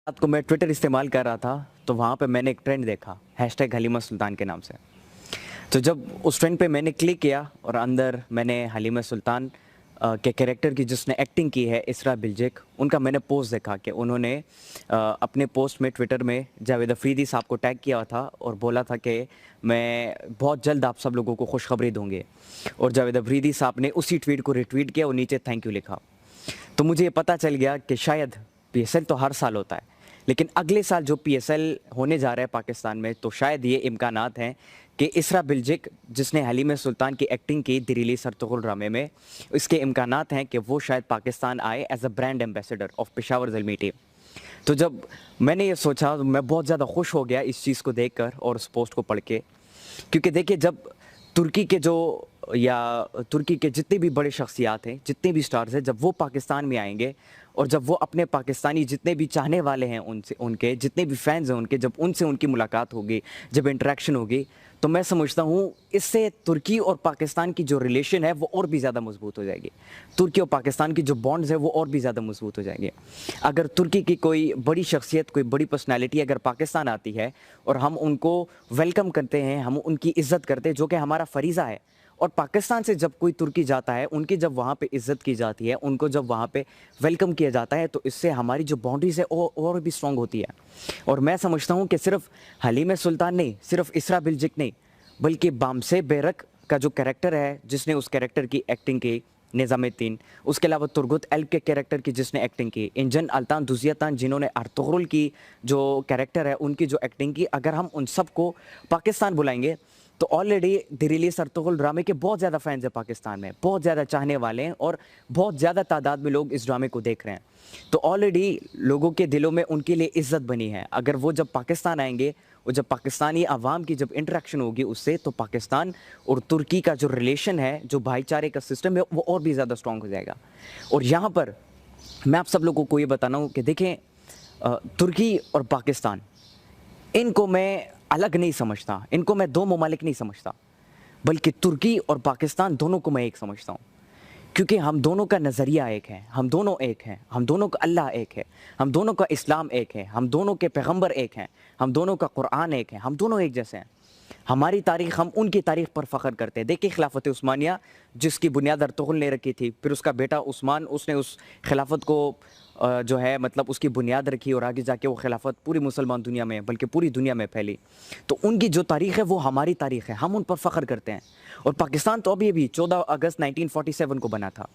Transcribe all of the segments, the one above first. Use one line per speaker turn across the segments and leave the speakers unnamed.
रात को मैं ट्विटर इस्तेमाल कर रहा था, तो वहाँ पे मैंने एक ट्रेंड देखा, हैशटैग हलीमा सुल्तान के नाम से। तो जब उस ट्रेंड पे मैंने क्लिक किया और अंदर मैंने हलीमा सुल्तान के कैरेक्टर की जिसने एक्टिंग की है इसरा बिल्जेक, उनका मैंने पोस्ट देखा कि उन्होंने अपने पोस्ट में ट्विटर में जावेद अफरीदी साहब को टैग किया था और बोला था कि मैं बहुत जल्द आप सब लोगों को खुशखबरी दूँगी। और जावेद अफरीदी साहब ने उसी ट्वीट को रिट्वीट किया और नीचे थैंक यू लिखा। तो मुझे ये पता चल गया कि शायद पीएसएल तो हर साल होता है, लेकिन अगले साल जो पीएसएल होने जा रहा है पाकिस्तान में, तो शायद ये इम्कानात हैं कि इसरा बिल्जिक जिसने हलीमा सुल्तान की एक्टिंग की दी रिलीज अर्तुगरुल ड्रामे में, इसके इम्कानात हैं कि वो शायद पाकिस्तान आए as a brand ambassador of Peshawar Zalmi team. तो जब मैंने ये सोचा तो मैं बहुत ज़्यादा खुश हो गया इस चीज़ को देखकर और उस पोस्ट को पढ़ के, क्योंकि देखिए जब तुर्की के जो या तुर्की के जितने भी बड़े शख्सियात हैं, जितने भी स्टार्स हैं, जब वो पाकिस्तान में आएंगे और जब वो अपने पाकिस्तानी जितने भी चाहने वाले हैं उनसे, उनके जितने भी फैंस हैं उनके, जब उनसे उनकी मुलाकात होगी, जब इंटरेक्शन होगी, तो मैं समझता हूँ इससे तुर्की और पाकिस्तान की जो रिलेशन है वो और भी ज़्यादा मजबूत हो जाएगी। तुर्की और पाकिस्तान की जो बॉन्ड्स है वो और भी ज़्यादा मजबूत हो जाएंगे। अगर तुर्की की कोई बड़ी शख्सियत, कोई बड़ी पर्सनैलिटी अगर पाकिस्तान आती है और हम उनको वेलकम करते हैं, हम उनकी इज़्ज़त करते हैं, जो कि हमारा फ़रीज़ा है, और पाकिस्तान से जब कोई तुर्की जाता है, उनकी जब वहाँ पे इज़्ज़त की जाती है, उनको जब वहाँ पे वेलकम किया जाता है, तो इससे हमारी जो बाउंड्रीज़ है और भी स्ट्रॉन्ग होती है। और मैं समझता हूँ कि सिर्फ हलीमा सुल्तान नहीं, सिर्फ इसरा बिल्जिक नहीं, बल्कि बामसे बेरक का जो कैरेक्टर है, जिसने उस कैरेक्टर की एक्टिंग की, निज़ामुद्दीन, उसके अलावा तुर्गुत एल्ब के कैरेक्टर की जिसने एक्टिंग की, इंजन अल्तान दुजियातान जिन्होंने अर्तुगरुल की जो कैरेक्टर है उनकी जो एक्टिंग की, अगर हम उन सबको पाकिस्तान बुलाएंगे तो ऑलरेडी दी रिलीज अर्तुगरुल ड्रामे के बहुत ज़्यादा फैंस हैं पाकिस्तान में, बहुत ज़्यादा चाहने वाले हैं और बहुत ज़्यादा तादाद में लोग इस ड्रामे को देख रहे हैं। तो ऑलरेडी लोगों के दिलों में उनके लिए इज़्ज़त बनी है। अगर वो जब पाकिस्तान आएंगे और जब पाकिस्तानी आवाम की जब इंटरेक्शन होगी उससे, तो पाकिस्तान और तुर्की का जो रिलेशन है, जो भाईचारे का सिस्टम है, वो और भी ज़्यादा स्ट्रॉन्ग हो जाएगा। और यहाँ पर मैं आप सब लोगों को ये बताना हूँ कि देखें, तुर्की और पाकिस्तान, इनको मैं अलग नहीं समझता, इनको मैं दो ममालिक नहीं समझता, बल्कि तुर्की और पाकिस्तान दोनों को मैं एक समझता हूँ। क्योंकि हम दोनों का नज़रिया एक है, हम दोनों एक हैं, हम दोनों का अल्लाह एक है, हम दोनों का इस्लाम एक है, हम दोनों के पैगंबर एक हैं, हम दोनों का कुरान एक है, हम दोनों एक जैसे हैं। हमारी तारीख़, हम उनकी तारीख़ पर फ़ख्र करते हैं। देखिए खिलाफत उस्मानिया जिसकी बुनियाद अर्तुगरुल ने रखी थी, फिर उसका बेटा उस्मान, उसने उस खिलाफत को जो है मतलब उसकी बुनियाद रखी और आगे जाके वो खिलाफत पूरी मुसलमान दुनिया में, बल्कि पूरी दुनिया में फैली। तो उनकी जो तारीख़ है वो हमारी तारीख़ है, हम उन पर फ़ख्र करते हैं। और पाकिस्तान तो अभी 14 अगस्त 1947 को बना था।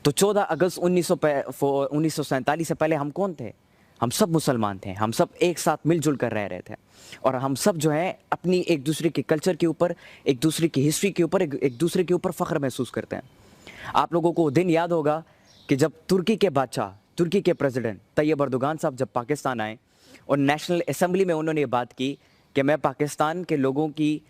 तो 14 अगस्त 1947 से पहले हम कौन थे? हम सब मुसलमान थे, हम सब एक साथ मिलजुल कर रह रहे थे और हम सब जो है अपनी एक दूसरे के कल्चर के ऊपर, एक दूसरे की हिस्ट्री के ऊपर, एक दूसरे के ऊपर फ़ख्र महसूस करते हैं। आप लोगों को दिन याद होगा कि जब तुर्की के बादशाह, तुर्की के प्रेसिडेंट तैयब अर्दोगान साहब जब पाकिस्तान आए और नेशनल असेंबली में उन्होंने ये बात की कि मैं पाकिस्तान के लोगों की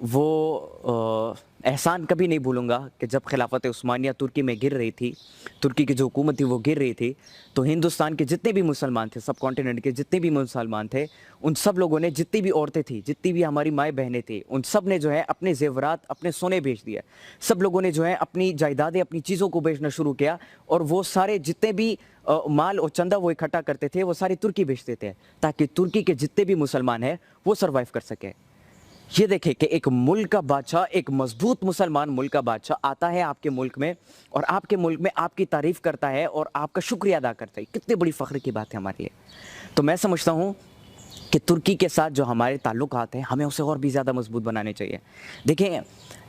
वो एहसान कभी नहीं भूलूंगा कि जब खिलाफत उस्मानिया तुर्की में गिर रही थी, तुर्की की जो हुकूमत थी वो गिर रही थी, तो हिंदुस्तान के जितने भी मुसलमान थे, सब कॉन्टिनेंट के जितने भी मुसलमान थे, उन सब लोगों ने, जितनी भी औरतें थी, जितनी भी हमारी माएँ बहनें थी, उन सब ने जो है अपने जेवरात, अपने सोने बेच दिए। सब लोगों ने जो है अपनी जायदादें, अपनी चीज़ों को बेचना शुरू किया और वो सारे जितने भी माल और चंदा वो इकट्ठा करते थे वो सारी तुर्की बेचते थे, ताकि तुर्की के जितने भी मुसलमान हैं वो सर्वाइव कर सके। ये देखें कि एक मुल्क का बादशाह, एक मजबूत मुसलमान मुल्क का बादशाह आता है आपके मुल्क में और आपके मुल्क में आपकी तारीफ़ करता है और आपका शुक्रिया अदा करता है। कितनी बड़ी फ़ख्र की बात है हमारे लिए। तो मैं समझता हूँ कि तुर्की के साथ जो हमारे ताल्लुकात हैं, हमें उसे और भी ज़्यादा मजबूत बनाने चाहिए। देखें,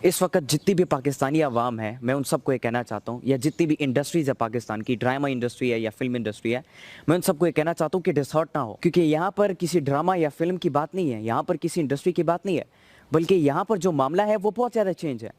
इस वक्त जितनी भी पाकिस्तानी आवाम है, मैं उन सबको ये कहना चाहता हूँ, या जितनी भी इंडस्ट्रीज़ है पाकिस्तान की, ड्रामा इंडस्ट्री है या फिल्म इंडस्ट्री है, मैं उन सबको ये कहना चाहता हूँ कि डिसहर्ट ना हो, क्योंकि यहाँ पर किसी ड्रामा या फिल्म की बात नहीं है, यहाँ पर किसी इंडस्ट्री की बात नहीं है, बल्कि यहाँ पर जो मामला है वो बहुत ज़्यादा चेंज है।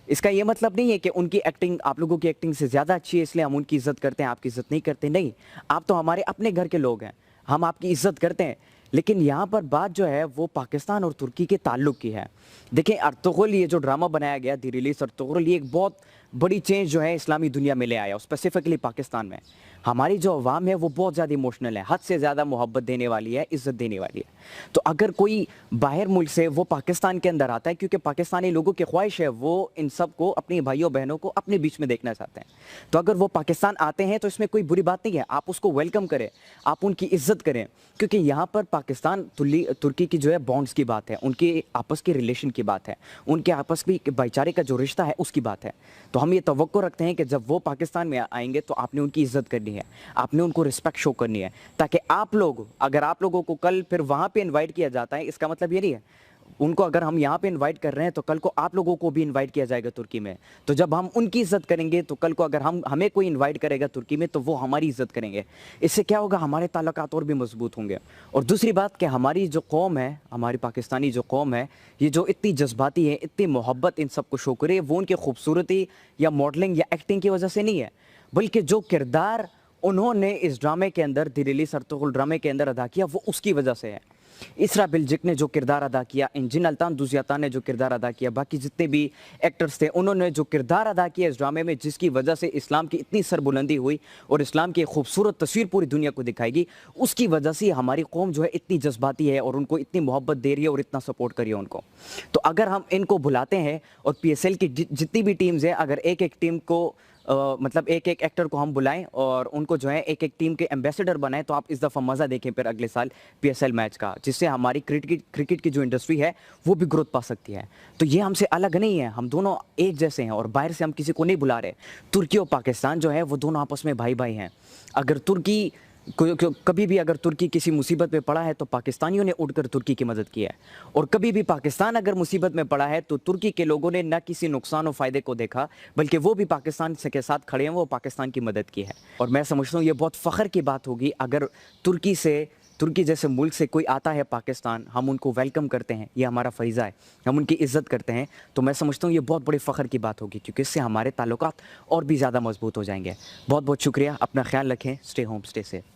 इसका ये मतलब नहीं है कि उनकी एक्टिंग आप लोगों की एक्टिंग से ज़्यादा अच्छी है इसलिए हम उनकी इज़्ज़त करते हैं, आपकी इज़्ज़त नहीं करते। नहीं, आप तो हमारे अपने घर के लोग हैं, हम आपकी इज़्ज़त करते हैं। लेकिन यहाँ पर बात जो है वो पाकिस्तान और तुर्की के ताल्लुक़ की है। देखिए अर्तुगरुल, ये जो ड्रामा बनाया गया दी रिलीज अर्तुगरुल, ये एक बहुत बड़ी चेंज जो है इस्लामी दुनिया में ले आया, और स्पेसिफिकली पाकिस्तान में। हमारी जो अवाम है वो बहुत ज़्यादा इमोशनल है, हद से ज़्यादा मोहब्बत देने वाली है, इज़्ज़त देने वाली है। तो अगर कोई बाहर मुल्क से वो पाकिस्तान के अंदर आता है, क्योंकि पाकिस्तानी लोगों की ख्वाहिश है वो इन सब को, अपनी भाइयों बहनों को अपने बीच में देखना चाहते हैं, तो अगर वो पाकिस्तान आते हैं तो इसमें कोई बुरी बात नहीं है, आप उसको वेलकम करें, आप उनकी इज़्ज़त करें, क्योंकि यहाँ पर पाकिस्तान तुर्की की जो है बॉन्ड्स की बात है, उनके आपस के रिलेशन की बात है, उनके आपस की भाईचारे का जो रिश्ता है उसकी बात है। तो हम ये तवक्को रखते हैं कि जब वो पाकिस्तान में आएंगे तो आपने उनकी इज़्ज़त करनी है, आपने उनको रिस्पेक्ट शो करनी है, ताकि आप लोग, अगर आप लोगों को कल फिर वहाँ पे इनवाइट किया जाता है, इसका मतलब ये नहीं है उनको अगर हम यहाँ पे इनवाइट कर रहे हैं तो कल को आप लोगों को भी इनवाइट किया जाएगा तुर्की में। तो जब हम उनकी इज़्ज़त करेंगे तो कल को अगर हमें कोई इनवाइट करेगा तुर्की में तो वो हमारी इज़्ज़त करेंगे। इससे क्या होगा, हमारे ताल्लुकात और भी मजबूत होंगे। और दूसरी बात कि हमारी जो कौम है, हमारी पाकिस्तानी जो कौम है, ये जो इतनी जज्बाती है, इतनी मोहब्बत इन सबको शो करे, वो उनकी खूबसूरती या मॉडलिंग या एक्टिंग की वजह से नहीं है, बल्कि जो किरदार उन्होंने इस ड्रामे के अंदर, द रिलीज अर्तुगरुल ड्रामे के अंदर अदा किया, वो उसकी वजह से है। इसरा बिल्जिक ने जो किरदार अदा किया, इंजिन अल्तान दुजियाता ने जो किरदार अदा किया, बाकी जितने भी एक्टर्स थे उन्होंने जो किरदार अदा किया इस ड्रामे में, जिसकी वजह से इस्लाम की इतनी सरबुलंदी हुई और इस्लाम की खूबसूरत तस्वीर पूरी दुनिया को दिखाएगी, उसकी वजह से हमारी कौम जो है इतनी जज्बाती है और उनको इतनी मोहब्बत दे रही है और इतना सपोर्ट कर रही है उनको। तो अगर हम इनको बुलाते हैं और PSL की जितनी भी टीम्स हैं, अगर एक एक टीम को मतलब एक एक एक्टर को हम बुलाएं और उनको जो है एक एक टीम के एम्बेसडर बनाएं, तो आप इस दफ़ा मज़ा देखें फिर अगले साल PSL मैच का, जिससे हमारी क्रिकेट की जो इंडस्ट्री है वो भी ग्रोथ पा सकती है। तो ये हमसे अलग नहीं है, हम दोनों एक जैसे हैं और बाहर से हम किसी को नहीं बुला रहे। तुर्की और पाकिस्तान जो है वो दोनों आपस में भाई भाई हैं। अगर तुर्की कभी भी अगर तुर्की किसी मुसीबत में पड़ा है तो पाकिस्तानियों ने उठकर तुर्की की मदद की है, और कभी भी पाकिस्तान अगर मुसीबत में पड़ा है तो तुर्की के लोगों ने न किसी नुकसान और फ़ायदे को देखा, बल्कि वो भी पाकिस्तान से के साथ खड़े हैं, वो पाकिस्तान की मदद की है। और मैं समझता हूँ ये बहुत फ़ख्र की बात होगी अगर तुर्की जैसे मुल्क से कोई आता है पाकिस्तान, हम उनको वेलकम करते हैं, ये हमारा फ़रीज़ा है, हम उनकी इज़्ज़त करते हैं, तो मैं समझता हूँ ये बहुत बड़ी फ़ख्र की बात होगी, क्योंकि इससे हमारे ताल्लुकात और भी ज़्यादा मजबूत हो जाएंगे। बहुत बहुत शुक्रिया, अपना ख्याल रखें, स्टे होम स्टे सेफ।